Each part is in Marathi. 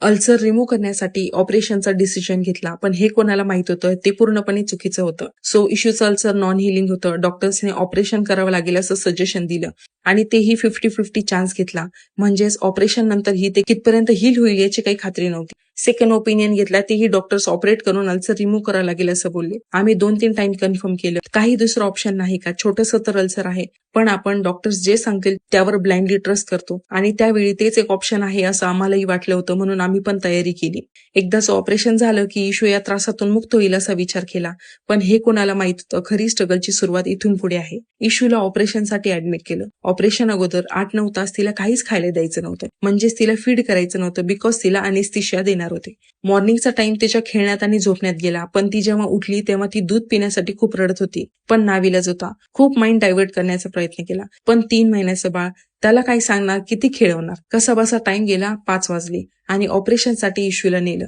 अल्सर रिमूव्ह करण्यासाठी ऑपरेशनचा डिसिजन घेतला, पण हे कोणाला माहित होतं ते पूर्णपणे चुकीचं होतं. सो इश्यूचं अल्सर नॉन हिलिंग होतं. डॉक्टर्सने ऑपरेशन करावं लागेल असं सजेशन दिलं आणि तेही 50-50 चान्स घेतला. म्हणजेच ऑपरेशन नंतरही ते कितपर्यंत हील होईल याची काही खात्री नव्हती. सेकंड ओपिनियन घेतला, तेही डॉक्टर्स ऑपरेट करून अल्सर रिमूव्ह करावं लागेल असं बोलले. आम्ही 2-3 टाइम कन्फर्म केलं. काही दुसरं ऑप्शन नाही का? छोटंसं तर अल्सर आहे, पण आपण डॉक्टर्स जे सांगतील त्यावर ब्लाइंडली ट्रस्ट करतो आणि त्यावेळी तेच एक ऑप्शन आहे असं आम्हालाही वाटलं होतं, म्हणून आम्ही पण तयारी केली. एकदाच ऑपरेशन झालं की इशू या त्रासातून मुक्त होईल असा विचार केला, पण हे कोणाला माहित होतं खरी स्ट्रगलची सुरुवात इथून पुढे आहे. इशूला ऑपरेशनसाठी ऍडमिट केलं. ऑपरेशन अगोदर 8-9 तास तिला काहीच खायला द्यायचं नव्हतं, म्हणजेच तिला फीड करायचं नव्हतं, बिकॉज तिला अनेस्थीशिया देणार होते. मॉर्निंगचा टाइम तिच्या खेळण्यात आणि झोपण्यात गेला, पण ती जेव्हा उठली तेव्हा ती दूध पिण्यासाठी खूप रडत होती, पण नाविलाज होता. खूप माइंड डायव्हर्ट करण्याचा प्रयत्न केला, पण 3 महिन्याचं बाळ, त्याला काय सांगणार, किती खेळवणार. कसाबसा टाइम गेला, 5 वाजले आणि ऑपरेशनसाठी इशूला नेलं.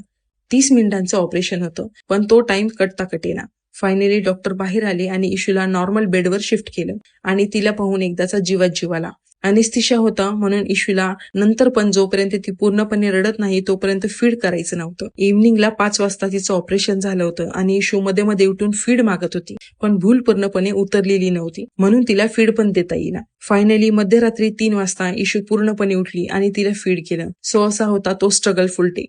30 मिनिटांचं ऑपरेशन होतं, पण तो टाइम कटता कटेना. फायनली डॉक्टर बाहेर आले आणि इशूला नॉर्मल बेडवर शिफ्ट केलं आणि तिला पाहून एकदाचा जीवात जीव आला. अनेस्थीशिया होता म्हणून इशूला नंतर पण जोपर्यंत ती पूर्णपणे रडत नाही तोपर्यंत फीड करायचं नव्हतं. इव्हनिंगला 5 वाजता तिचं ऑपरेशन झालं होतं आणि इशू मध्ये मध्ये उठून फीड मागत होती, पण भूल पूर्णपणे उतरलेली नव्हती, म्हणून तिला फीड पण देता येईना. फायनली मध्यरात्री 3 वाजता इशू पूर्णपणे उठली आणि तिला फीड केलं. सो असा होता तो स्ट्रगलफुल डे.